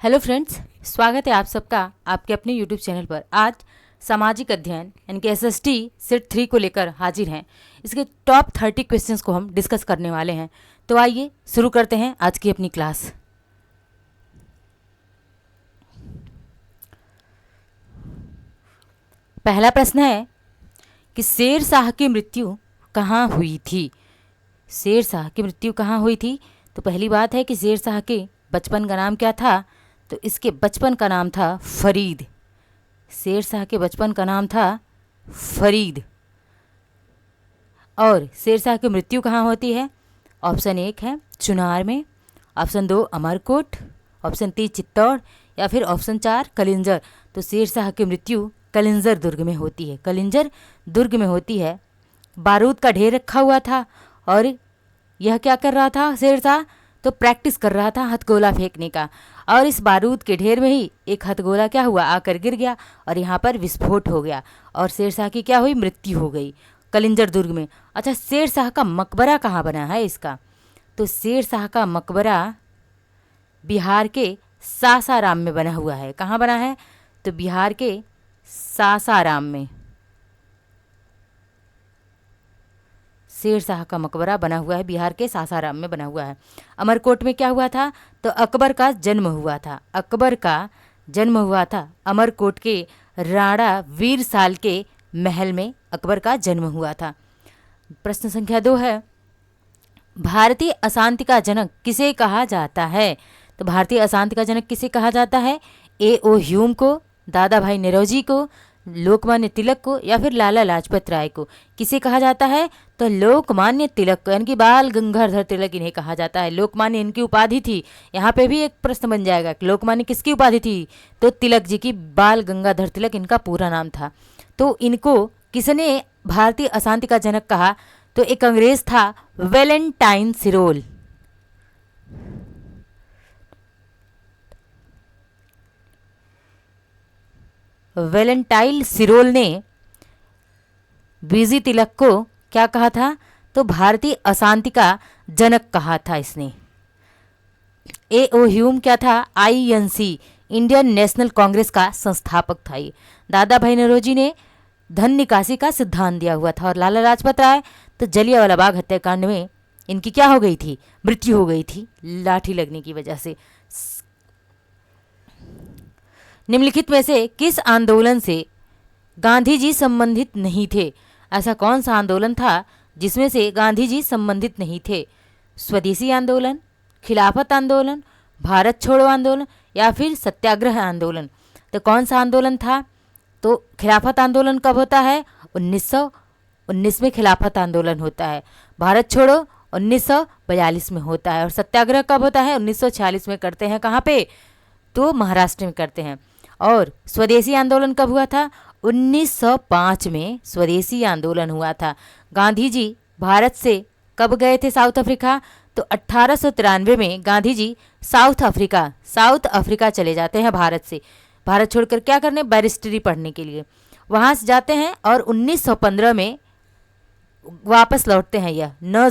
Hello friends, स्वागत है आप सबका आपके अपने यूट्यूब चैनल पर। आज सामाजिक अध्ययन यानी कि एसएसटी सेट 3 को लेकर हाजिर हैं। इसके टॉप 30 क्वेश्चंस को हम डिस्कस करने वाले हैं। तो आइए शुरू करते हैं आज की अपनी क्लास। पहला प्रश्न है कि शेर शाह की मृत्यु कहाँ हुई थी। शेर शाह की मृत्यु कहाँ हुई थी? तो पहली बात है कि शेर शाह के बचपन का नाम क्या था? तो इसके बचपन का नाम था फरीद। शेर शाह के बचपन का नाम था फरीद। और शेर शाह की मृत्यु कहाँ होती है? ऑप्शन 1 है चुनार में, ऑप्शन 2 अमरकोट, ऑप्शन 3 चित्तौड़ या फिर ऑप्शन 4 कलिंजर। तो शेर शाह की मृत्यु कलिंजर दुर्ग में होती है। कलिंजर दुर्ग में होती है। बारूद का ढेर रखा हुआ था और यह क्या कर रहा था शेर शाह? तो प्रैक्टिस कर रहा था हथगोला फेंकने का। और इस बारूद के ढेर में ही एक हथगोला क्या हुआ, आकर गिर गया और यहाँ पर विस्फोट हो गया और शेर शाह की क्या हुई, मृत्यु हो गई कलिंजर दुर्ग में। अच्छा, शेर शाह का मकबरा कहाँ बना है इसका? तो शेर शाह का मकबरा बिहार के सासाराम में बना हुआ है। कहाँ बना है? तो बिहार के सासाराम में शेर शाह का मकबरा बना हुआ है। बिहार के सासाराम में बना हुआ है। अमरकोट में क्या हुआ था? तो अकबर का जन्म हुआ था। अकबर का जन्म हुआ था अमरकोट के राणा वीर साल के महल में अकबर का जन्म हुआ था। प्रश्न संख्या 2 है, भारतीय अशांति का जनक किसे कहा जाता है? तो भारतीय अशांति का जनक किसे कहा जाता है? A.O. ह्यूम को, दादा भाई नौरोजी को, लोकमान्य तिलक को या फिर लाला लाजपत राय को। किसे कहा जाता है? तो लोकमान्य तिलक को, यानी कि बाल गंगाधर तिलक इन्हें कहा जाता है। लोकमान्य इनकी उपाधि थी। यहाँ पे भी एक प्रश्न बन जाएगा कि लोकमान्य किसकी उपाधि थी? तो तिलक जी की, बाल गंगाधर तिलक इनका पूरा नाम था। तो इनको किसने भारतीय अशांति का जनक कहा? तो एक अंग्रेज था वेलेंटाइन सिरोल। वेलेंटाइन सिरोल ने बीजी तिलक को क्या कहा था? तो भारतीय अशांति का जनक कहा था इसने। A.O. ह्यूम क्या था? INC इंडियन नेशनल कांग्रेस का संस्थापक था ये। दादा भाई नौरोजी ने धन निकासी का सिद्धांत दिया हुआ था। और लाला लाजपत राय तो जलियांवाला बाग हत्याकांड में इनकी क्या हो गई थी? मृत्यु हो गई थी लाठी लगने की वजह से। निम्नलिखित में से किस आंदोलन से गांधी जी संबंधित नहीं थे? ऐसा कौन सा आंदोलन था जिसमें से गांधी जी संबंधित नहीं थे? स्वदेशी आंदोलन, खिलाफत आंदोलन, भारत छोड़ो आंदोलन या फिर सत्याग्रह आंदोलन। तो कौन सा आंदोलन था? तो खिलाफत आंदोलन कब होता है? 1919 में खिलाफत आंदोलन होता है। भारत छोड़ो 1942 में होता है। और सत्याग्रह कब होता है? 1946 में करते हैं। कहाँ पे? तो महाराष्ट्र में करते हैं। और स्वदेशी आंदोलन कब हुआ था? 1905 में स्वदेशी आंदोलन हुआ था। गांधी जी भारत से कब गए थे साउथ अफ्रीका? तो 1893 में गांधी जी साउथ अफ्रीका चले जाते हैं भारत से। भारत छोड़कर क्या करने? बैरिस्टरी पढ़ने के लिए वहाँ से जाते हैं और 1915 में वापस लौटते हैं। यह 9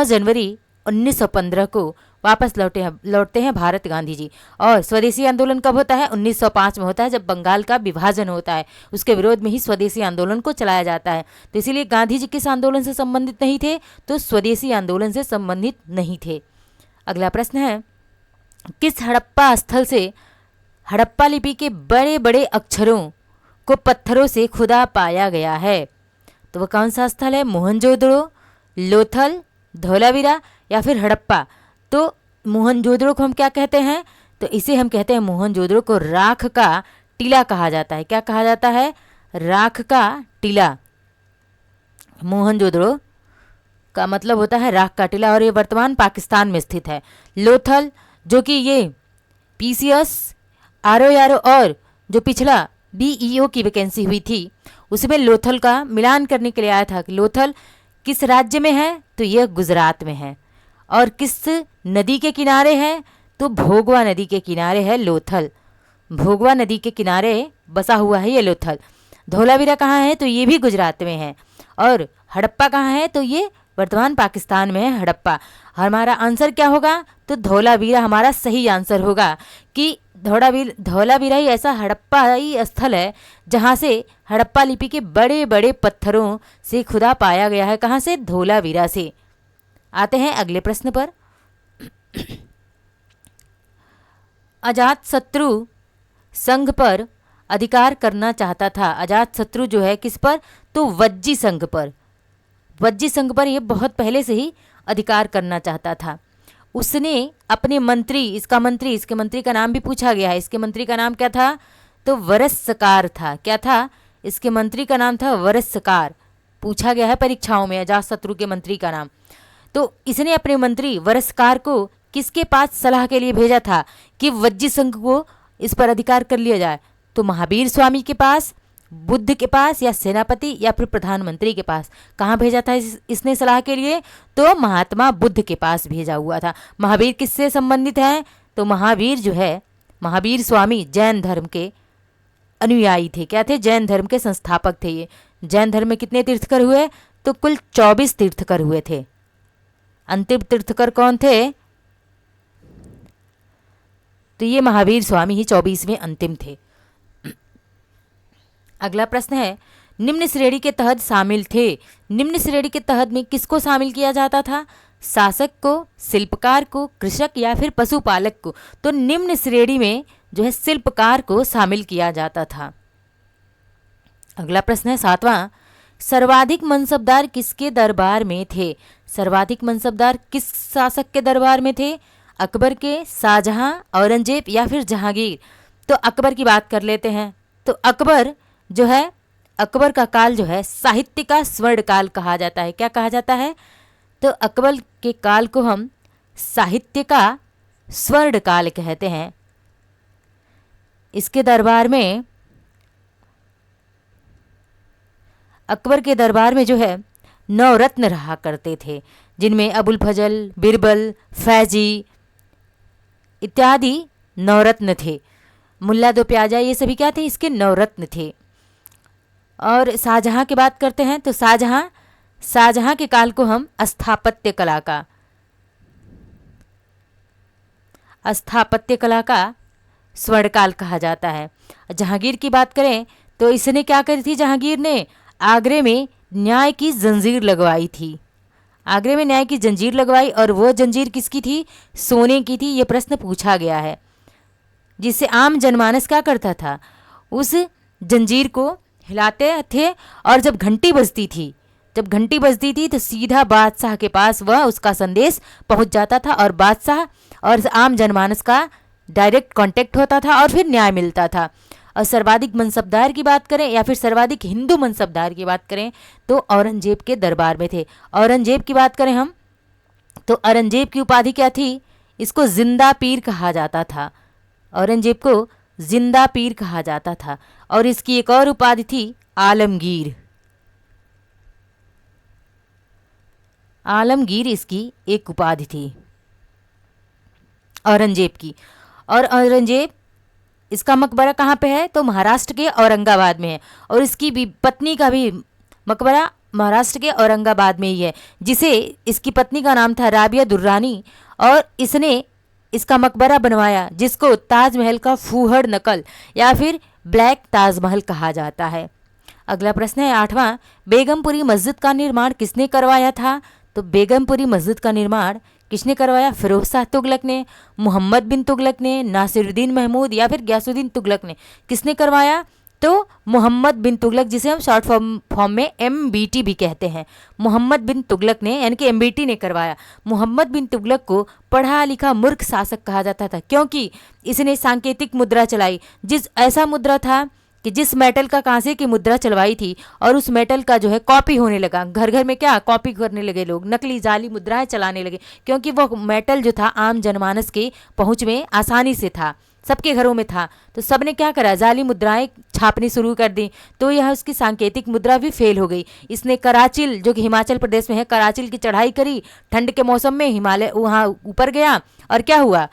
जनवरी 1915 को वापस लौटते हैं भारत गांधी जी। और स्वदेशी आंदोलन कब होता है? 1905 में होता है, जब बंगाल का विभाजन होता है। उसके विरोध में ही स्वदेशी आंदोलन को चलाया जाता है। तो इसीलिए गांधी जी किस आंदोलन से संबंधित नहीं थे? तो स्वदेशी आंदोलन से संबंधित नहीं थे। अगला प्रश्न है, किस हड़प्पा स्थल से हड़प्पा लिपि के बड़े बड़े अक्षरों को पत्थरों से खुदा पाया गया है? तो वह कौन सा स्थल है? मोहनजोदड़ो, लोथल, धौलावीरा या फिर हड़प्पा। तो मोहनजोदड़ो को हम क्या कहते हैं? तो इसे हम कहते हैं, मोहनजोदड़ो को राख का टीला कहा जाता है। क्या कहा जाता है? राख का टीला। मोहनजोदड़ो का मतलब होता है राख का टीला और ये वर्तमान पाकिस्तान में स्थित है। लोथल, जो कि ये PCS RO और जो पिछला BEO की वैकेंसी हुई थी उसमें लोथल का मिलान करने के लिए आया था कि लोथल किस राज्य में है? तो यह गुजरात में है। और किस नदी के किनारे है? तो भोगवा नदी के किनारे है लोथल। भोगवा नदी के किनारे बसा हुआ है ये लोथल। धौलावीरा कहाँ है? तो ये भी गुजरात में है। और हड़प्पा कहाँ है? तो ये वर्तमान पाकिस्तान में है हड़प्पा। हमारा आंसर क्या होगा? तो धौलावीरा हमारा सही आंसर होगा कि धौलावीरा ही ऐसा हड़प्पाई स्थल है जहाँ से हड़प्पा लिपि के बड़े बड़े पत्थरों से खुदा पाया गया है। कहाँ से? धौलावीरा से। आते हैं अगले प्रश्न पर। अजातशत्रु संघ पर अधिकार करना चाहता था। अजातशत्रु जो है किस पर? तो वज्जी संघ पर। वज्जी संघ पर यह बहुत पहले से ही अधिकार करना चाहता था। उसने अपने मंत्री, इसके मंत्री का नाम भी पूछा गया है। इसके मंत्री का नाम क्या था? तो वरस्कार था। क्या था? इसके मंत्री का नाम था वरस्कार। पूछा गया है परीक्षाओं में अजातशत्रु के मंत्री का नाम। तो इसने अपने मंत्री वरस्कार को किसके पास सलाह के लिए भेजा था कि वज्जी संघ को इस पर अधिकार कर लिया जाए? तो महावीर स्वामी के पास, बुद्ध के पास, या सेनापति, या फिर प्रधानमंत्री के पास। कहाँ भेजा था इसने सलाह के लिए? तो महात्मा बुद्ध के पास भेजा हुआ था। महावीर किससे संबंधित हैं? तो महावीर जो है, महावीर स्वामी जैन धर्म के अनुयायी थे। क्या थे? जैन धर्म के संस्थापक थे ये। जैन धर्म में कितने तीर्थकर हुए? तो कुल 24 तीर्थकर हुए थे। अंतिम तीर्थकर कौन थे? तो ये महावीर स्वामी ही 24वें अंतिम थे। अगला प्रश्न है, निम्न श्रेणी के तहत शामिल थे। निम्न श्रेणी के तहत में किसको शामिल किया जाता था? शासक को, शिल्पकार को, कृषक, या फिर पशुपालक को। तो निम्न श्रेणी में जो है शिल्पकार को शामिल किया जाता था। अगला प्रश्न है 7वां, सर्वाधिक मनसबदार किसके दरबार में थे? सर्वाधिक मनसबदार किस शासक के दरबार में थे? अकबर के, शाहजहां, औरंगजेब, या फिर जहांगीर। तो अकबर की बात कर लेते हैं। तो अकबर जो है, अकबर का काल जो है साहित्य का स्वर्ण काल कहा जाता है। क्या कहा जाता है? तो अकबर के काल को हम साहित्य का स्वर्ण काल कहते हैं। इसके दरबार में, अकबर के दरबार में जो है नवरत्न रहा करते थे, जिनमें अबुल फजल, बिरबल, फैजी इत्यादि नवरत्न थे। मुल्ला दो प्याजा ये सभी क्या थे? इसके नवरत्न थे। और शाहजहां की बात करते हैं तो शाहजहां के काल को हम स्थापत्य कला का स्वर्णकाल कहा जाता है। जहांगीर की बात करें तो इसने क्या करी थी? जहांगीर ने आगरे में न्याय की जंजीर लगवाई थी। आगरे में न्याय की जंजीर लगवाई, और वो जंजीर किसकी थी? सोने की थी। ये प्रश्न पूछा गया है, जिससे आम जनमानस क्या करता था? उस जंजीर को हिलाते थे, और जब घंटी बजती थी तो सीधा बादशाह के पास वह उसका संदेश पहुंच जाता था, और बादशाह और आम जनमानस का डायरेक्ट कांटेक्ट होता था, और फिर न्याय मिलता था। और सर्वाधिक मनसबदार की बात करें या फिर सर्वाधिक हिंदू मनसबदार की बात करें तो औरंगजेब के दरबार में थे। औरंगजेब की बात करें हम तो औरंगजेब की उपाधि क्या थी? इसको जिंदा पीर कहा जाता था। औरंगजेब को जिंदा पीर कहा जाता था। और इसकी एक और उपाधि थी आलमगीर। आलमगीर इसकी एक उपाधि थी औरंगजेब की। और औरंगजेब, इसका मकबरा कहाँ पे है? तो महाराष्ट्र के औरंगाबाद में है। और इसकी भी पत्नी का भी मकबरा महाराष्ट्र के औरंगाबाद में ही है, जिसे इसकी पत्नी का नाम था राबिया दुर्रानी, और इसने इसका मकबरा बनवाया, जिसको ताजमहल का फूहड़ नकल या फिर ब्लैक ताजमहल कहा जाता है। अगला प्रश्न है 8वां, बेगमपुरी मस्जिद का निर्माण किसने करवाया था? तो बेगमपुरी मस्जिद का निर्माण किसने करवाया? फिरोज शाह तुगलक ने, मोहम्मद बिन तुगलक ने, नासिरुद्दीन महमूद, या फिर गयासुद्दीन तुगलक ने। किसने करवाया? तो मोहम्मद बिन तुगलक, जिसे हम शॉर्ट फॉर्म में MBT भी कहते हैं। मोहम्मद बिन तुगलक ने, यानी कि MBT ने करवाया। मोहम्मद बिन तुगलक को पढ़ा लिखा मूर्ख शासक कहा जाता था, क्योंकि इसने सांकेतिक मुद्रा चलाई। ऐसा मुद्रा था कि जिस मेटल का कांसे की मुद्रा चलवाई थी, और उस मेटल का जो है कॉपी होने लगा। घर घर में क्या कॉपी करने लगे लोग, नकली जाली मुद्राएं चलाने लगे, क्योंकि वो मेटल जो था आम जनमानस के पहुंच में आसानी से था, सबके घरों में था। तो सबने क्या करा? जाली मुद्राएं छापनी शुरू कर दी। तो यह उसकी सांकेतिक मुद्रा भी फेल हो गई। इसने कराचिल, जो कि हिमाचल प्रदेश में है, कराचिल की चढ़ाई करी ठंड के मौसम में, हिमालय वहाँ ऊपर गया, और क्या हुआ?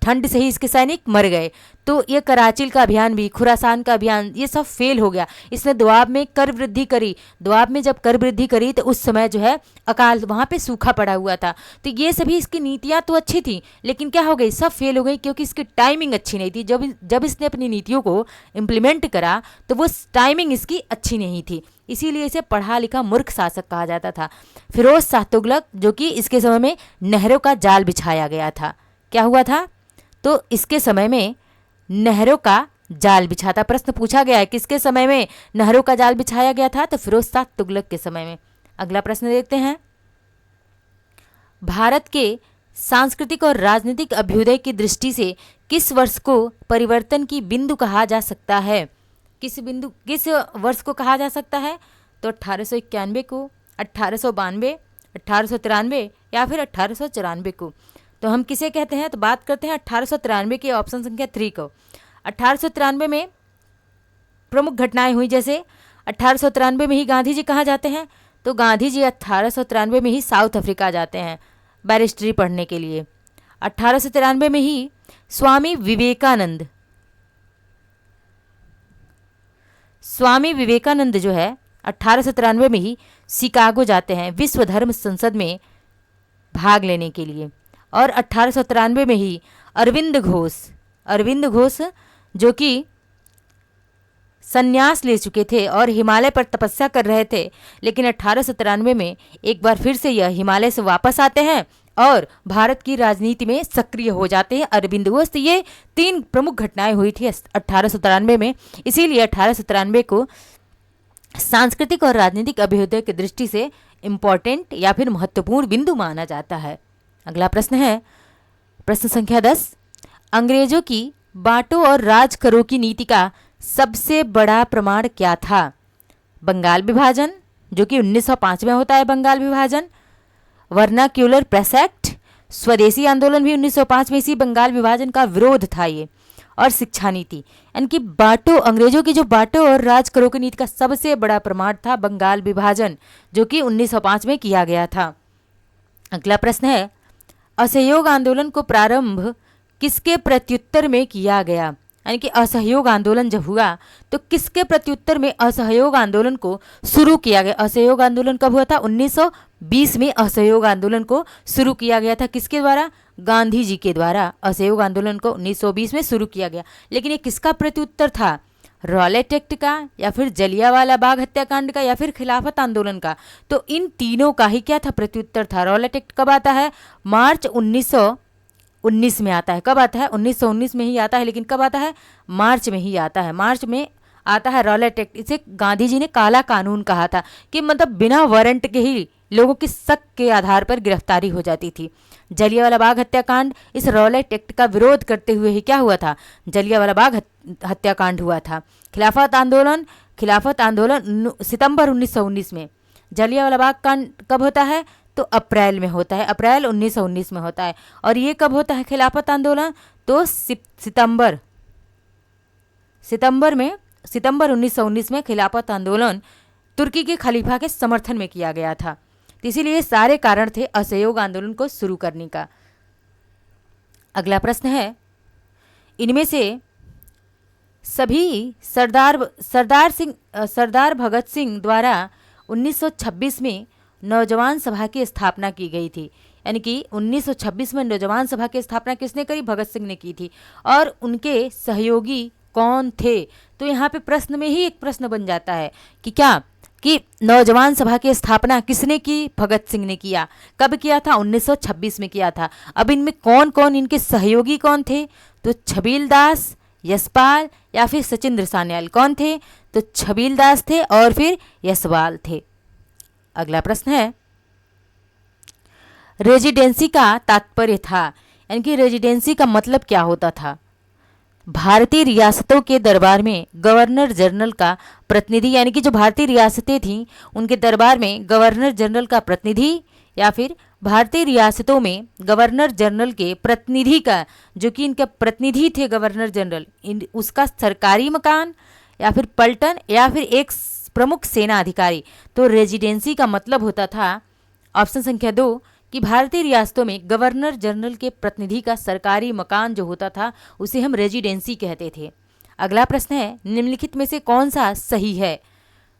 ठंड से ही इसके सैनिक मर गए। तो ये कराचिल का अभियान भी, खुरासान का अभियान, ये सब फेल हो गया। इसने दोआब में कर वृद्धि करी, दोआब में जब कर वृद्धि करी तो उस समय जो है अकाल, वहाँ पे सूखा पड़ा हुआ था। तो ये सभी इसकी नीतियाँ तो अच्छी थी, लेकिन क्या हो गई, सब फेल हो गई, क्योंकि इसकी टाइमिंग अच्छी नहीं थी। जब इसने अपनी नीतियों को इम्प्लीमेंट करा तो वो टाइमिंग इसकी अच्छी नहीं थी, इसीलिए इसे पढ़ा लिखा मूर्ख शासक कहा जाता था। फिरोज शाह तुगलक, जो कि इसके समय में नहरों का जाल बिछाया गया था। क्या हुआ था, तो इसके समय में नहरों का जाल बिछा था। प्रश्न पूछा गया है किसके समय में नहरों का जाल बिछाया गया था, तो फिरोज शाह तुगलक के समय में। अगला प्रश्न देखते हैं, भारत के सांस्कृतिक और राजनीतिक अभ्युदय की दृष्टि से किस वर्ष को परिवर्तन की बिंदु कहा जा सकता है? किस वर्ष को कहा जा सकता है? तो 1891 को, 1892, 1893 या फिर 1894 को। तो हम किसे कहते हैं, तो बात करते हैं 1893 के, ऑप्शन संख्या 3 को। 1893 में प्रमुख घटनाएं हुई, जैसे 1893 में ही गांधी जी कहाँ जाते हैं, तो गांधी जी 1893 में ही साउथ अफ्रीका जाते हैं बैरिस्ट्री पढ़ने के लिए। 1893 में ही स्वामी विवेकानंद जो है 1893 में ही शिकागो जाते हैं विश्व धर्म संसद में भाग लेने के लिए। और 1893 में ही अरविंद घोष जो कि संन्यास ले चुके थे और हिमालय पर तपस्या कर रहे थे, लेकिन 1893 में एक बार फिर से यह हिमालय से वापस आते हैं और भारत की राजनीति में सक्रिय हो जाते हैं अरविंद घोष। तो ये 3 प्रमुख घटनाएं हुई थी 1893 में, इसीलिए 1893 को सांस्कृतिक और राजनीतिक अभ्युदय की दृष्टि से इम्पॉर्टेंट या फिर महत्वपूर्ण बिंदु माना जाता है। अगला प्रश्न है, प्रश्न संख्या 10, अंग्रेजों की बांटो और राज करो की नीति का सबसे बड़ा प्रमाण क्या था? बंगाल विभाजन, जो कि 1905 में होता है बंगाल विभाजन, वर्नाक्यूलर प्रेस एक्ट, स्वदेशी आंदोलन भी 1905 में इसी बंगाल विभाजन का विरोध था ये, और शिक्षा नीति। यानी कि बांटो, अंग्रेजों की जो बांटो और राज करो की नीति का सबसे बड़ा प्रमाण था बंगाल विभाजन, जो कि 1905 में किया गया था। अगला प्रश्न है, असहयोग आंदोलन को प्रारंभ किसके प्रत्युत्तर में किया गया? यानी कि असहयोग आंदोलन जब हुआ तो किसके प्रत्युत्तर में असहयोग आंदोलन को शुरू किया गया? असहयोग आंदोलन कब हुआ था? 1920 में असहयोग आंदोलन को शुरू किया गया था। किसके द्वारा? गांधी जी के द्वारा असहयोग आंदोलन को 1920 में शुरू किया गया। लेकिन ये किसका प्रत्युत्तर था? रॉलेट एक्ट का, या फिर जलियांवाला बाग हत्याकांड का, या फिर खिलाफत आंदोलन का? तो इन तीनों का ही क्या था? प्रत्युत्तर था। रॉलेट एक्ट कब आता है? मार्च 1919 में आता है। कब आता है? 1919 में ही आता है, लेकिन कब आता है? मार्च में ही आता है। मार्च में आता है रॉलेट एक्ट। इसे गांधी जी ने काला कानून कहा था, कि मतलब बिना वारंट के ही लोगों की शक के आधार पर गिरफ्तारी हो जाती थी। जलियांवाला बाग हत्याकांड, इस रॉलेट एक्ट का विरोध करते हुए ही क्या हुआ था? जलियांवाला बाग हत्याकांड हुआ था। खिलाफत आंदोलन सितंबर 1919 में। जलियांवाला बाग कांड कब होता है? तो अप्रैल में होता है, अप्रैल 1919 में होता है। और ये कब होता है खिलाफत आंदोलन? तो सितंबर 1919 में खिलाफत आंदोलन तुर्की के खलीफा के समर्थन में किया गया था। तो इसीलिए सारे कारण थे असहयोग आंदोलन को शुरू करने का। अगला प्रश्न है, इनमें से सभी सरदार भगत सिंह द्वारा 1926 में नौजवान सभा की स्थापना की गई थी। यानी कि 1926 में नौजवान सभा की स्थापना किसने करी? भगत सिंह ने की थी। और उनके सहयोगी कौन थे? तो यहाँ पे प्रश्न में ही एक प्रश्न बन जाता है कि क्या, कि नौजवान सभा की स्थापना किसने की? भगत सिंह ने किया। कब किया था? 1926 में किया था। अब इनमें कौन कौन इनके सहयोगी कौन थे? तो छबील दास, यशपाल या फिर सचिंद्र सान्याल। कौन थे? तो छबील दास थे और फिर यशपाल थे। अगला प्रश्न है, रेजिडेंसी का तात्पर्य था, यानी कि रेजिडेंसी का मतलब क्या होता था? भारतीय रियासतों के दरबार में गवर्नर जनरल का प्रतिनिधि, यानी कि जो भारतीय रियासतें थीं उनके दरबार में गवर्नर जनरल का प्रतिनिधि, या फिर भारतीय रियासतों में गवर्नर जनरल के प्रतिनिधि का, जो कि इनके प्रतिनिधि थे गवर्नर जनरल, उसका सरकारी मकान, या फिर पलटन, या फिर एक प्रमुख सेना अधिकारी। तो रेजिडेंसी का मतलब होता था, ऑप्शन संख्या 2, कि भारतीय रियासतों में गवर्नर जनरल के प्रतिनिधि का सरकारी मकान जो होता था उसे हम रेजिडेंसी कहते थे। अगला प्रश्न है, निम्नलिखित में से कौन सा सही है?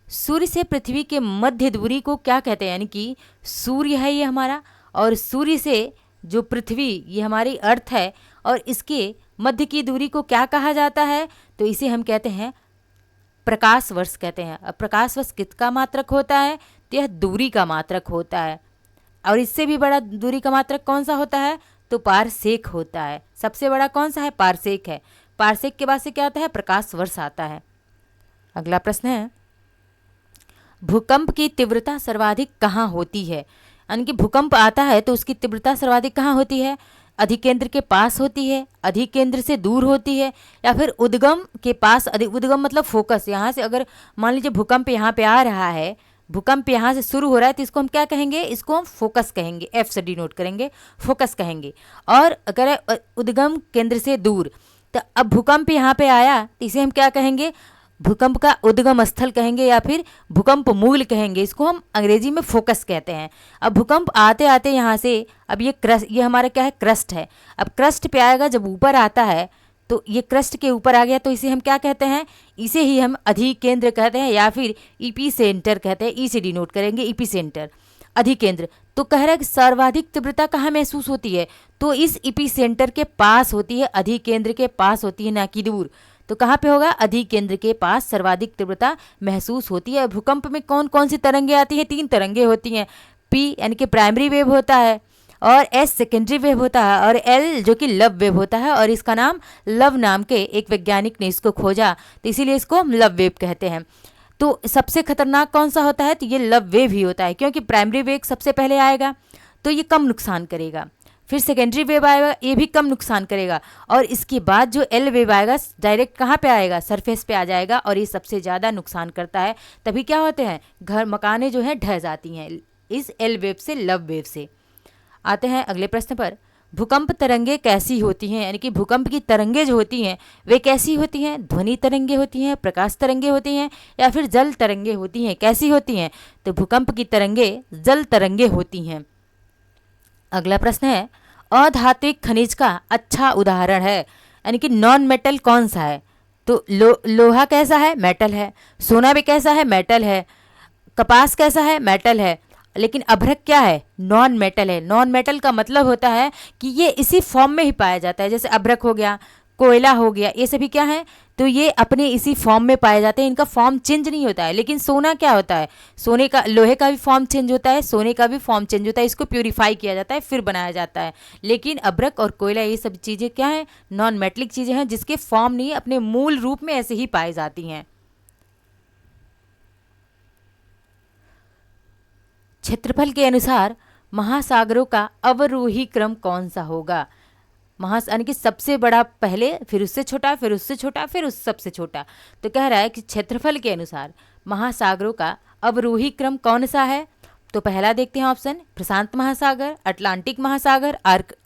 सूर्य से पृथ्वी के मध्य दूरी को क्या कहते हैं? यानी कि सूर्य है ये हमारा, और सूर्य से जो पृथ्वी ये हमारी अर्थ है, और इसके मध्य की दूरी को क्या कहा जाता है? तो इसे हम कहते हैं प्रकाश वर्ष कहते हैं। अब प्रकाश वर्ष किसका मात्रक होता है? तो यह दूरी का मात्रक होता है। और इससे भी बड़ा दूरी का मात्रक कौन सा होता है? तो पारसेक होता है। सबसे बड़ा कौन सा है? पारसेक है। पारसेक के बाद से क्या आता है? प्रकाश वर्ष आता है। अगला प्रश्न है, भूकंप की तीव्रता सर्वाधिक कहाँ होती है? यानी कि भूकंप आता है तो उसकी तीव्रता सर्वाधिक कहाँ होती है? अधिकेंद्र के पास होती है, अधिकेंद्र से दूर होती है, या फिर उद्गम के पास? उद्गम मतलब फोकस। यहाँ से अगर मान लीजिए भूकंप यहाँ पे आ रहा है, भूकंप यहाँ से शुरू हो रहा है, तो इसको हम क्या कहेंगे? इसको हम फोकस कहेंगे, एफ से डिनोट करेंगे, फोकस कहेंगे। और अगर उद्गम केंद्र से दूर, तो अब भूकंप यहाँ पे आया तो इसे हम क्या कहेंगे? भूकंप का उद्गम स्थल कहेंगे, या फिर भूकंप मूल कहेंगे। इसको हम अंग्रेजी में फोकस कहते हैं। अब भूकंप आते आते यहाँ से, अब ये हमारा क्या है? क्रस्ट है। अब क्रस्ट पे आएगा, जब ऊपर आता है तो ये क्रस्ट के ऊपर आ गया, तो इसे हम क्या कहते हैं? इसे ही हम अधिकेंद्र कहते हैं, या फिर ईपी सेंटर कहते हैं। ई से डिनोट करेंगे, ईपी सेंटर, अधिकेंद्र। तो कह रहा है कि सर्वाधिक तीव्रता कहाँ महसूस होती है? तो इस ईपी सेंटर के पास होती है, अधिकेंद्र के पास होती है, ना कि दूर। तो कहाँ पे होगा? अधिकेंद्र के पास सर्वाधिक तीव्रता महसूस होती है। भूकंप में कौन कौन सी तरंगे आती हैं? 3 तरंगे होती हैं। पी यानी कि प्राइमरी वेव होता है, और एस सेकेंडरी वेव होता है, और एल जो कि लव वेव होता है। और इसका नाम लव नाम के एक वैज्ञानिक ने इसको खोजा, तो इसीलिए इसको हम लव वेव कहते हैं। तो सबसे खतरनाक कौन सा होता है? तो ये लव वेव ही होता है, क्योंकि प्राइमरी वेव सबसे पहले आएगा तो ये कम नुकसान करेगा, फिर सेकेंडरी वेव आएगा, ये भी कम नुकसान करेगा, और इसके बाद जो एल वेव आएगा डायरेक्ट कहाँ पे आएगा? सरफेस पे आ जाएगा, और ये सबसे ज़्यादा नुकसान करता है। तभी क्या होते हैं? घर मकानें जो हैं ढह जाती हैं इस एल वेव से, लव वेव से। आते हैं अगले प्रश्न पर, भूकंप तरंगे कैसी होती हैं? यानी कि भूकंप की तरंगे जो होती हैं वे कैसी होती हैं? ध्वनि तरंगे होती हैं, प्रकाश तरंगे होती हैं, या फिर जल तरंगे होती हैं? कैसी होती हैं? तो भूकंप की तरंगे जल तरंगे होती हैं। अगला प्रश्न है, अधात्विक खनिज का अच्छा उदाहरण है, यानी कि नॉन मेटल कौन सा है? तो लोहा कैसा है? मेटल है। सोना भी कैसा है? मेटल है। कपास कैसा है? मेटल है। लेकिन अभ्रक क्या है? नॉन मेटल है। नॉन मेटल का मतलब होता है कि ये इसी फॉर्म में ही पाया जाता है। जैसे अभ्रक हो गया, कोयला हो गया, ये सभी क्या है? तो ये अपने इसी फॉर्म में पाए जाते हैं, इनका फॉर्म चेंज नहीं होता है। लेकिन सोना क्या होता है? सोने का, लोहे का भी फॉर्म चेंज होता है, सोने का भी फॉर्म चेंज होता है, इसको प्यूरिफाई किया जाता है, फिर बनाया जाता है। लेकिन अभ्रक और कोयला ये सब चीज़ें क्या है? नॉन मेटलिक चीज़ें हैं, जिसके फॉर्म नहीं, अपने मूल रूप में ऐसे ही पाई जाती हैं। क्षेत्रफल के अनुसार महासागरों का अवरोही क्रम कौन सा होगा? यानी कि सबसे बड़ा पहले, फिर उससे छोटा, फिर उससे छोटा, फिर उस सबसे छोटा। तो कह रहा है कि क्षेत्रफल के अनुसार महासागरों का अवरोही क्रम कौन सा है? तो पहला देखते हैं ऑप्शन, प्रशांत महासागर, अटलांटिक महासागर,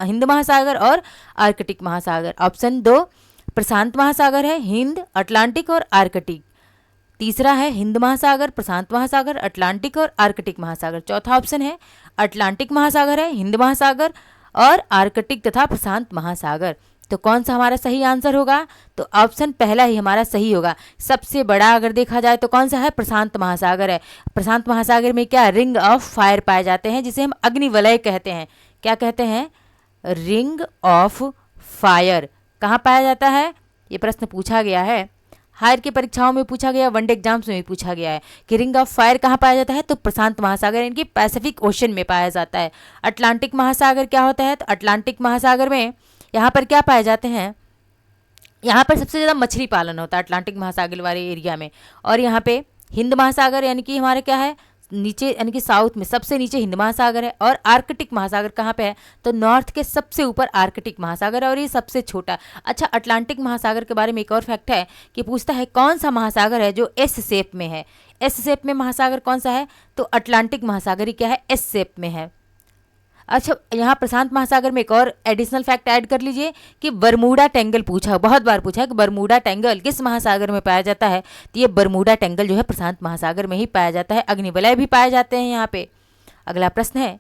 हिंद महासागर और आर्कटिक महासागर। ऑप्शन 2 प्रशांत महासागर है, हिंद, अटलांटिक और आर्कटिक। तीसरा है हिंद महासागर, प्रशांत महासागर, अटलांटिक और आर्कटिक महासागर। चौथा ऑप्शन है अटलांटिक महासागर है, हिंद महासागर और आर्कटिक तथा प्रशांत महासागर। तो कौन सा हमारा सही आंसर होगा? तो ऑप्शन पहला ही हमारा सही होगा। सबसे बड़ा अगर देखा जाए तो कौन सा है? प्रशांत महासागर है। प्रशांत महासागर में क्या? रिंग ऑफ फायर पाए जाते हैं, जिसे हम अग्निवलय कहते हैं। क्या कहते हैं? Ring of fire. कहाँ पाया जाता है? ये प्रश्न पूछा गया है, हायर की परीक्षाओं में पूछा गया, वनडे एग्जाम्स में भी पूछा गया है कि रिंग ऑफ फायर कहाँ पाया जाता है? तो प्रशांत महासागर, इनकी पैसिफिक ओशन में पाया जाता है। अटलांटिक महासागर क्या होता है? तो अटलांटिक महासागर में यहाँ पर क्या पाए जाते हैं? यहाँ पर सबसे ज़्यादा मछली पालन होता है अटलांटिक महासागर वाले एरिया में। और यहाँ पे हिंद महासागर यानी कि हमारे क्या है? नीचे, यानी कि साउथ में सबसे नीचे हिंद महासागर है। और आर्कटिक महासागर कहाँ पे है? तो नॉर्थ के सबसे ऊपर आर्कटिक महासागर है, और ये सबसे छोटा। अच्छा, अटलांटिक महासागर के बारे में एक और फैक्ट है कि पूछता है कौन सा महासागर है जो एस शेप में है? एस शेप में महासागर कौन सा है? तो अटलांटिक महासागर ही क्या है? एस शेप में है। अच्छा, यहाँ प्रशांत महासागर में एक और एडिशनल फैक्ट ऐड कर लीजिए कि बरमूडा टेंगल पूछा, बहुत बार पूछा है कि बरमूडा टेंगल किस महासागर में पाया जाता है? तो ये बरमूडा टेंगल जो है प्रशांत महासागर में ही पाया जाता है। अग्निवलय भी पाए जाते हैं यहाँ पे। अगला प्रश्न है,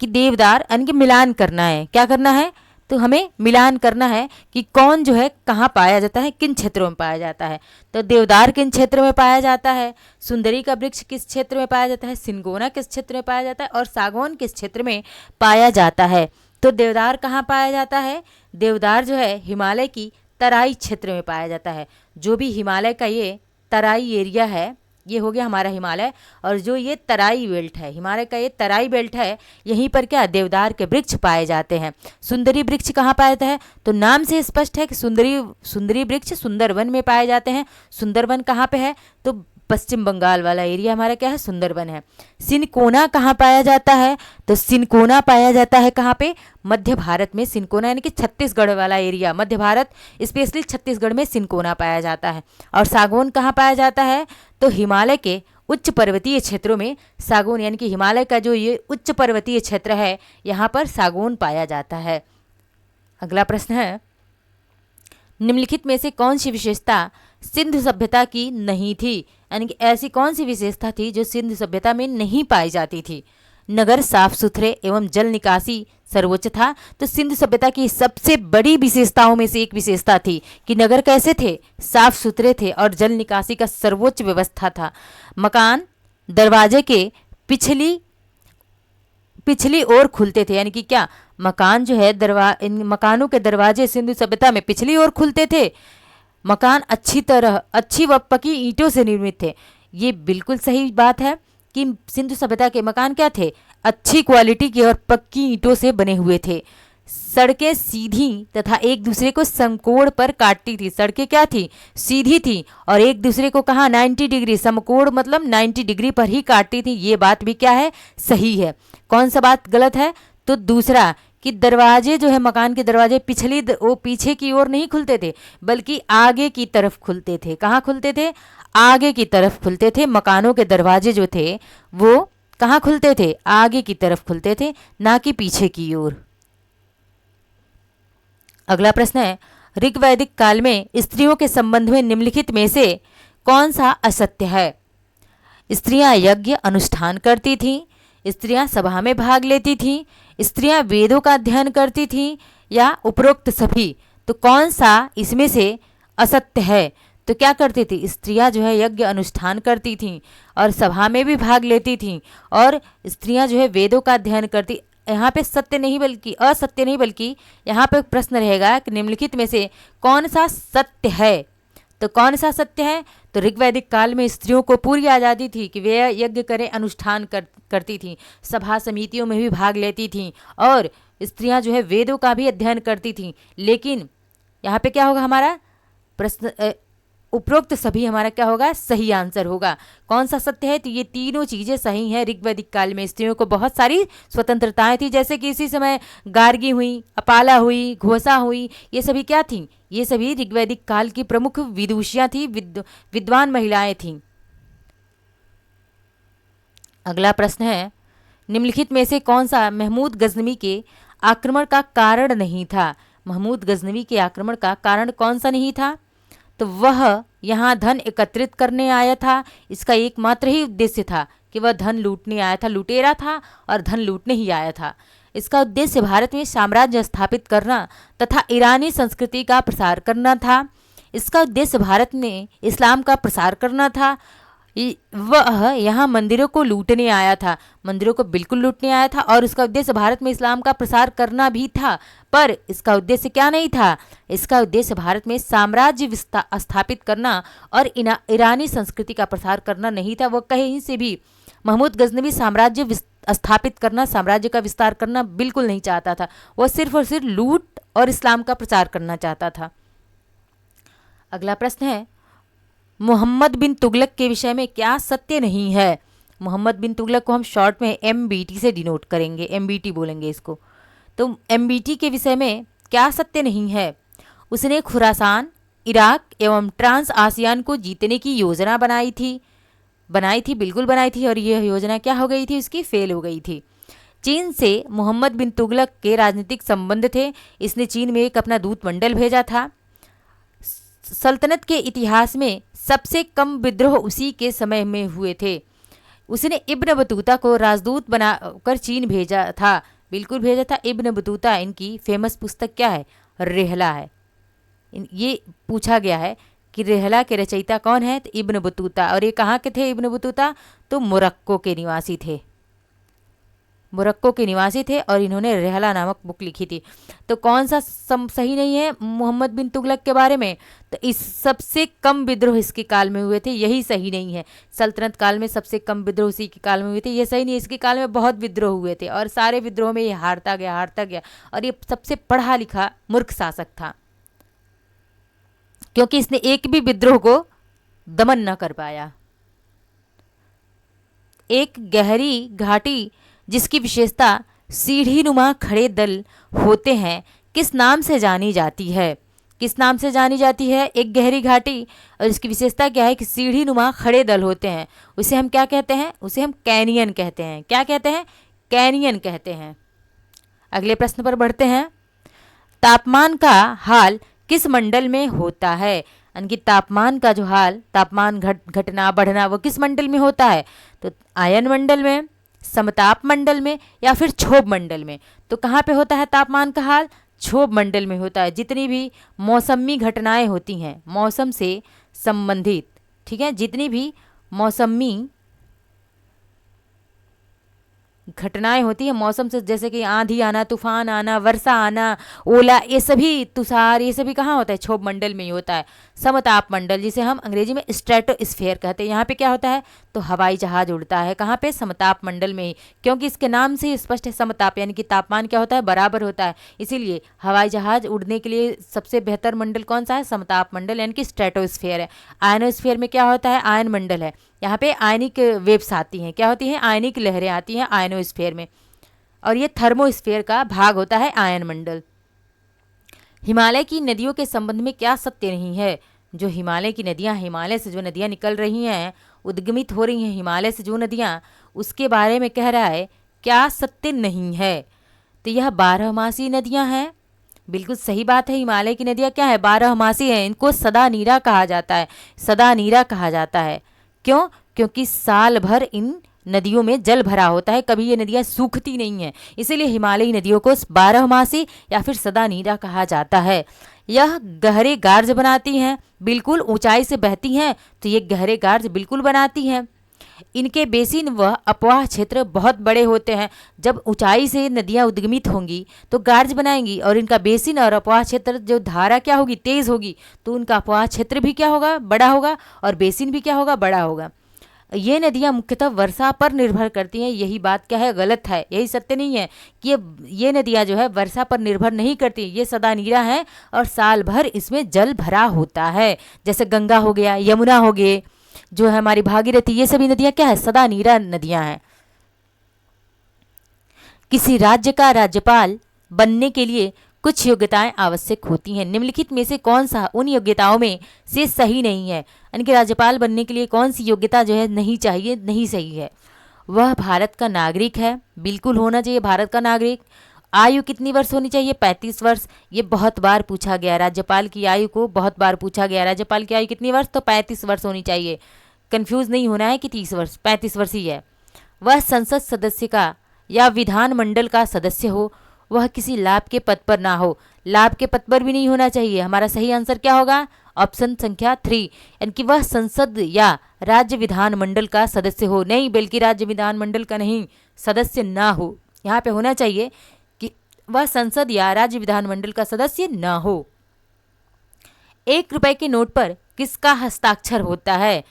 कि देवदार यानी कि मिलान करना है। क्या करना है? तो हमें मिलान करना है कि कौन जो है कहाँ पाया जाता है, किन क्षेत्रों में पाया जाता है। तो देवदार किन क्षेत्र में पाया जाता है, सुंदरी का वृक्ष किस क्षेत्र में पाया जाता है, सिनकोना किस क्षेत्र में पाया जाता है और सागौन किस क्षेत्र में पाया जाता है। तो देवदार कहाँ पाया जाता है? देवदार जो है हिमालय की तराई क्षेत्र में पाया जाता है। जो भी हिमालय का ये तराई एरिया है, ये हो गया हमारा हिमालय, और जो ये तराई बेल्ट है, हिमालय का ये तराई बेल्ट है, यहीं पर क्या देवदार के वृक्ष पाए जाते हैं। सुंदरी वृक्ष कहाँ पाया जाता है? तो नाम से स्पष्ट है कि सुंदरी वृक्ष सुंदरवन में पाए जाते हैं। सुंदरवन कहाँ पे है? तो पश्चिम बंगाल वाला एरिया हमारा क्या है? सुंदरवन है। सिनकोना कहाँ पाया जाता है? तो सिनकोना पाया जाता है कहाँ पे? मध्य भारत में। सिनकोना यानी कि छत्तीसगढ़ वाला एरिया, मध्य भारत स्पेशली छत्तीसगढ़ में सिनकोना पाया जाता है। और सागौन कहाँ पाया जाता है? तो हिमालय के उच्च पर्वतीय क्षेत्रों में सागौन, यानी कि हिमालय का जो ये उच्च पर्वतीय क्षेत्र है, यहाँ पर सागौन पाया जाता है। अगला प्रश्न है, निम्नलिखित में से कौन सी विशेषता सिंधु सभ्यता की नहीं थी? यानी कि ऐसी कौन सी विशेषता थी जो सिंधु सभ्यता में नहीं पाई जाती थी? नगर साफ सुथरे एवं जल निकासी सर्वोच्च था। तो सिंधु सभ्यता की सबसे बड़ी विशेषताओं में से एक विशेषता थी कि नगर कैसे थे? साफ सुथरे थे और जल निकासी का सर्वोच्च व्यवस्था था। मकान दरवाजे के पिछली ओर खुलते थे, यानी कि क्या मकान जो है इन मकानों के दरवाजे सिंधु सभ्यता में पिछली ओर खुलते थे। मकान अच्छी व पक्की ईंटों से निर्मित थे। ये बिल्कुल सही बात है कि सिंधु सभ्यता के मकान क्या थे? अच्छी क्वालिटी के और पक्की ईंटों से बने हुए थे। सड़कें सीधी तथा एक दूसरे को समकोण पर काटती थी। सड़कें क्या थी? सीधी थी और एक दूसरे को कहाँ? 90 डिग्री, समकोण मतलब 90 डिग्री पर ही काटती थी। ये बात भी क्या है? सही है। कौन सा बात गलत है? तो दूसरा कि दरवाजे जो है, मकान के दरवाजे वो पीछे की ओर नहीं खुलते थे, बल्कि आगे की तरफ खुलते थे। कहाँ खुलते थे? आगे की तरफ खुलते थे। मकानों के दरवाजे जो थे वो कहाँ खुलते थे? आगे की तरफ खुलते थे, ना कि पीछे की ओर। अगला प्रश्न है, ऋग्वैदिक काल में स्त्रियों के संबंध में निम्नलिखित में से कौन सा असत्य है? स्त्रियां यज्ञ अनुष्ठान करती थीं, स्त्रियां सभा में भाग लेती थीं, स्त्रियां वेदों का अध्ययन करती थीं, या उपरोक्त सभी। तो कौन सा इसमें से असत्य है? तो क्या करती थी? स्त्रियां जो है यज्ञ अनुष्ठान करती थीं और सभा में भी भाग लेती थीं, और स्त्रियां जो है वेदों का अध्ययन करती। यहाँ पे सत्य नहीं बल्कि असत्य नहीं, बल्कि यहाँ पे प्रश्न रहेगा कि निम्नलिखित में से कौन सा सत्य है? तो कौन सा सत्य है? तो ऋग्वैदिक काल में स्त्रियों को पूरी आज़ादी थी कि वे यज्ञ करें, अनुष्ठान करती थीं, सभा समितियों में भी भाग लेती थीं, और स्त्रियां जो है वेदों का भी अध्ययन करती थीं। लेकिन यहाँ पे क्या होगा हमारा प्रश्न? उपरोक्त सभी हमारा क्या होगा? सही आंसर होगा। कौन सा सत्य है? तो ये तीनों चीज़ें सही हैं। ऋग्वैदिक काल में स्त्रियों को बहुत सारी स्वतंत्रताएं थी, जैसे कि इसी समय गार्गी हुई, अपाला हुई, घोषा हुई, ये सभी क्या थीं? ये सभी ऋग्वैदिक काल की प्रमुख विदुषियाँ थी, विद्वान महिलाएं थीं। अगला प्रश्न है, निम्नलिखित में से कौन सा महमूद गजनवी के आक्रमण का कारण नहीं था? महमूद गजनवी के आक्रमण का कारण कौन सा नहीं था? तो वह यहाँ धन एकत्रित करने आया था। इसका एकमात्र ही उद्देश्य था कि वह धन लूटने आया था, लुटेरा था और धन लूटने ही आया था। इसका उद्देश्य भारत में साम्राज्य स्थापित करना तथा ईरानी संस्कृति का प्रसार करना था। इसका उद्देश्य भारत में इस्लाम का प्रसार करना था। वह यहाँ मंदिरों को लूटने आया था, मंदिरों को बिल्कुल लूटने आया था, और उसका उद्देश्य भारत में इस्लाम का प्रसार करना भी था। पर इसका उद्देश्य क्या नहीं था? इसका उद्देश्य भारत में साम्राज्य स्थापित करना और ईरानी संस्कृति का प्रसार करना नहीं था। वह कहीं से भी महमूद गजनवी साम्राज्य स्थापित करना, साम्राज्य का विस्तार करना बिल्कुल नहीं चाहता था। वह सिर्फ और सिर्फ लूट और इस्लाम का प्रचार करना चाहता था। अगला प्रश्न है, मोहम्मद बिन तुगलक के विषय में क्या सत्य नहीं है? मोहम्मद बिन तुगलक को हम शॉर्ट में MBT से डिनोट करेंगे, MBT बोलेंगे इसको। तो MBT के विषय में क्या सत्य नहीं है? उसने खुरासान, इराक एवं ट्रांस आसियान को जीतने की योजना बनाई थी, बिल्कुल बनाई थी, और यह योजना क्या हो गई थी? उसकी फेल हो गई थी। चीन से मोहम्मद बिन तुगलक के राजनीतिक संबंध थे। इसने चीन में एक अपना दूत मंडल भेजा था। सल्तनत के इतिहास में सबसे कम विद्रोह उसी के समय में हुए थे। उसने इब्न बतूता को राजदूत बनाकर चीन भेजा था। बिल्कुल भेजा था। इब्न बतूता, इनकी फेमस पुस्तक क्या है? रिहला है। ये पूछा गया है कि रिहला के रचयिता कौन है? तो इब्न बतूता। और ये कहाँ के थे इब्न बतूता? तो मोरक्को के निवासी थे। मोरक्को के निवासी थे और इन्होंने रिहला नामक बुक लिखी थी। तो कौन सा सही नहीं है मोहम्मद बिन तुगलक के बारे में? तो इस सबसे कम विद्रोह इसके काल में हुए थे, यही सही नहीं है। सल्तनत काल में सबसे कम विद्रोह इसी के काल में हुए थे, ये सही नहीं है। इसके काल में बहुत विद्रोह हुए थे और सारे विद्रोह में ये हारता गया और ये सबसे पढ़ा लिखा मूर्ख शासक था, क्योंकि इसने एक भी विद्रोह को दमन न कर पाया। एक गहरी घाटी जिसकी विशेषता सीढ़ी नुमा खड़े दल होते हैं, किस नाम से जानी जाती है? किस नाम से जानी जाती है एक गहरी घाटी? और इसकी विशेषता क्या है कि सीढ़ी नुमा खड़े दल होते हैं। उसे हम क्या कहते हैं? उसे हम कैनियन कहते हैं। क्या कहते हैं? कैनियन कहते हैं। अगले प्रश्न पर बढ़ते हैं। तापमान का हाल किस मंडल में होता है? यानी कि तापमान का जो हाल, तापमान घटना बढ़ना, वो किस मंडल में होता है? तो आयन मंडल में, समताप मंडल में, या फिर क्षोभ मंडल में। तो कहाँ पे होता है तापमान का हाल? क्षोभ मंडल में होता है। जितनी भी मौसमी घटनाएं होती हैं मौसम से संबंधित, ठीक है, जितनी भी मौसमी घटनाएं होती है मौसम से, जैसे कि आंधी आना, तूफान आना, वर्षा आना, ओला, ये सभी, तुषार, ये सभी कहाँ होता है? क्षोभ मंडल में ही होता है। समताप मंडल, जिसे हम अंग्रेजी में स्ट्रेटोस्फीयर कहते हैं, यहाँ पे क्या होता है? तो हवाई जहाज उड़ता है। कहाँ पे? समताप मंडल में ही, क्योंकि इसके नाम से ही स्पष्ट है समताप, यानी कि तापमान क्या होता है? बराबर होता है। इसीलिए हवाई जहाज उड़ने के लिए सबसे बेहतर मंडल कौन सा है? समताप मंडल, यानी कि स्ट्रेटोस्फीयर है। आयनोस्फीयर में क्या होता है? आयन मंडल है। यहाँ पे आयनिक वेव्स आती हैं। क्या होती हैं? आयनिक लहरें आती हैं आयनोस्फीयर में। और ये थर्मोस्फीयर का भाग होता है आयन मंडल। हिमालय की नदियों के संबंध में क्या सत्य नहीं है? जो हिमालय की नदियाँ, हिमालय से जो नदियाँ निकल रही हैं, उद्गमित हो रही हैं हिमालय से जो नदियाँ, उसके बारे में कह रहा है क्या सत्य नहीं है? तो यह 12मासी नदियाँ हैं। बिल्कुल सही बात है। हिमालय की नदियाँ क्या है? 12मासी हैं। इनको सदा नीरा कहा जाता है। सदा नीरा कहा जाता है। क्यों? क्योंकि साल भर इन नदियों में जल भरा होता है, कभी ये नदियाँ सूखती नहीं हैं। इसीलिए हिमालयी नदियों को 12मासी या फिर सदा नीरा कहा जाता है। यह गहरे गार्ज बनाती हैं। बिल्कुल ऊंचाई से बहती हैं तो ये गहरे गार्ज बिल्कुल बनाती हैं। इनके बेसिन व अपवाह क्षेत्र बहुत बड़े होते हैं। जब ऊंचाई से नदियां उद्गमित होंगी तो गार्ज बनाएंगी, और इनका बेसिन और अपवाह क्षेत्र, जो धारा क्या होगी? तेज होगी, तो उनका अपवाह क्षेत्र भी क्या होगा? बड़ा होगा, और बेसिन भी क्या होगा? बड़ा होगा। ये नदियाँ मुख्यतः वर्षा पर निर्भर करती हैं। यही बात क्या है? गलत है। यही सत्य नहीं है कि ये नदियाँ जो है वर्षा पर निर्भर नहीं करती। ये सदा नीरा है और साल भर इसमें जल भरा होता है। जैसे गंगा हो गया, यमुना हो गए, जो है हमारी भागीरथी, ये सभी नदियाँ क्या है? सदा नीरा नदियाँ हैं। किसी राज्य का राज्यपाल बनने के लिए कुछ योग्यताएं आवश्यक होती हैं। निम्नलिखित में से कौन सा उन योग्यताओं में से सही नहीं है? यानी कि राज्यपाल बनने के लिए कौन सी योग्यता जो है नहीं चाहिए, नहीं सही है? वह भारत का नागरिक है। बिल्कुल होना चाहिए भारत का नागरिक। आयु कितनी वर्ष होनी चाहिए? 35 वर्ष। ये बहुत बार पूछा गया, राज्यपाल की आयु को बहुत बार पूछा गया। राज्यपाल की आयु कितनी वर्ष? तो 35 वर्ष होनी चाहिए। कंफ्यूज नहीं होना है कि 30 वर्ष, 35 वर्ष ही है। वह संसद सदस्य का या विधान मंडल का सदस्य हो। वह किसी लाभ के पद पर ना हो। लाभ के पद पर भी नहीं होना चाहिए। हमारा सही आंसर क्या होगा? ऑप्शन संख्या 3, यानी कि वह संसद या राज्य विधान मंडल का सदस्य हो। नहीं, बल्कि राज्य विधान मंडल का नहीं, सदस्य ना हो। यहाँ पे होना चाहिए कि वह संसद या राज्य विधान मंडल का सदस्य ना हो। 1 रुपए के नोट पर किसका हस्ताक्षर होता है?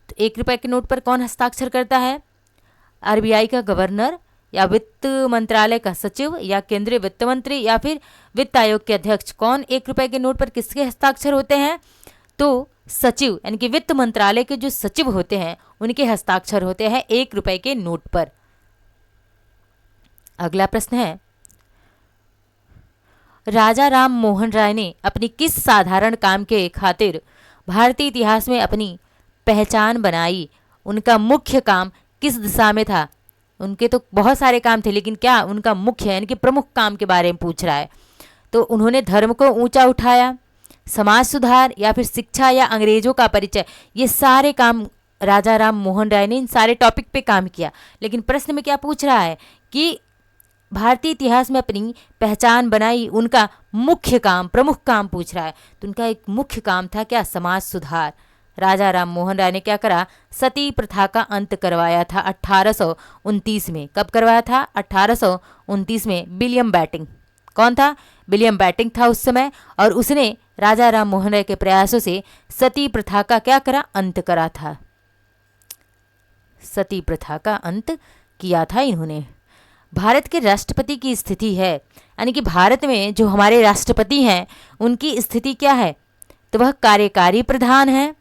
तो 1 रुपए के नोट पर कौन हस्ताक्षर करता है? आरबीआई का गवर्नर, या वित्त मंत्रालय का सचिव, या केंद्रीय वित्त मंत्री, या फिर वित्त आयोग के अध्यक्ष। कौन 1 रुपए के नोट पर किसके हस्ताक्षर होते हैं? तो सचिव, यानी कि वित्त मंत्रालय के जो सचिव होते हैं उनके हस्ताक्षर होते हैं 1 रुपए के नोट पर। अगला प्रश्न है, राजा राम मोहन राय ने अपनी किस साधारण काम के खातिर भारतीय इतिहास में अपनी पहचान बनाई? उनका मुख्य काम किस दिशा में था? उनके तो बहुत सारे काम थे, लेकिन क्या उनका मुख्य यानी कि प्रमुख काम के बारे में पूछ रहा है। तो उन्होंने धर्म को ऊंचा उठाया, समाज सुधार, या फिर शिक्षा, या अंग्रेजों का परिचय। ये सारे काम राजा राम मोहन राय ने इन सारे टॉपिक पे काम किया। लेकिन प्रश्न में क्या पूछ रहा है कि भारतीय इतिहास में अपनी पहचान बनाई, उनका मुख्य काम, प्रमुख काम पूछ रहा है। तो उनका एक मुख्य काम था क्या? समाज सुधार। राजा राम मोहन राय ने क्या करा? सती प्रथा का अंत करवाया था 1829 में। कब करवाया था? 1829 में। विलियम बेंटिक कौन था? विलियम बेंटिक था उस समय, और उसने राजा राम मोहन राय के प्रयासों से सती प्रथा का क्या करा? अंत करा था। सती प्रथा का अंत किया था इन्होंने। भारत के राष्ट्रपति की स्थिति है, यानी कि भारत में जो हमारे राष्ट्रपति हैं उनकी स्थिति क्या है? तो वह कार्यकारी प्रधान है,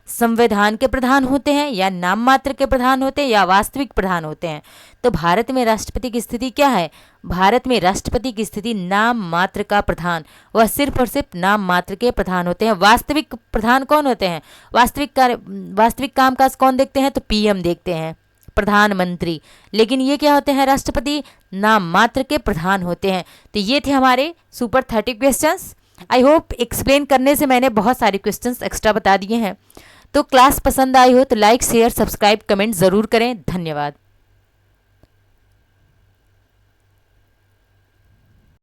संविधान के प्रधान होते हैं, या नाम मात्र के प्रधान होते हैं, या वास्तविक प्रधान होते हैं। तो भारत में राष्ट्रपति की स्थिति क्या है? भारत में राष्ट्रपति की स्थिति नाम मात्र का प्रधान, वह सिर्फ और सिर्फ नाम मात्र के प्रधान होते हैं। वास्तविक प्रधान कौन होते हैं? वास्तविक कामकाज कौन देखते हैं? तो पीएम देखते हैं, प्रधानमंत्री। लेकिन ये क्या होते हैं? राष्ट्रपति नाम मात्र के प्रधान होते हैं। तो ये थे हमारे super 30 questions. I hope explain करने से मैंने बहुत सारे क्वेश्चंस एक्स्ट्रा बता दिए हैं। तो क्लास पसंद आई हो तो लाइक, शेयर, सब्सक्राइब, कमेंट ज़रूर करें। धन्यवाद।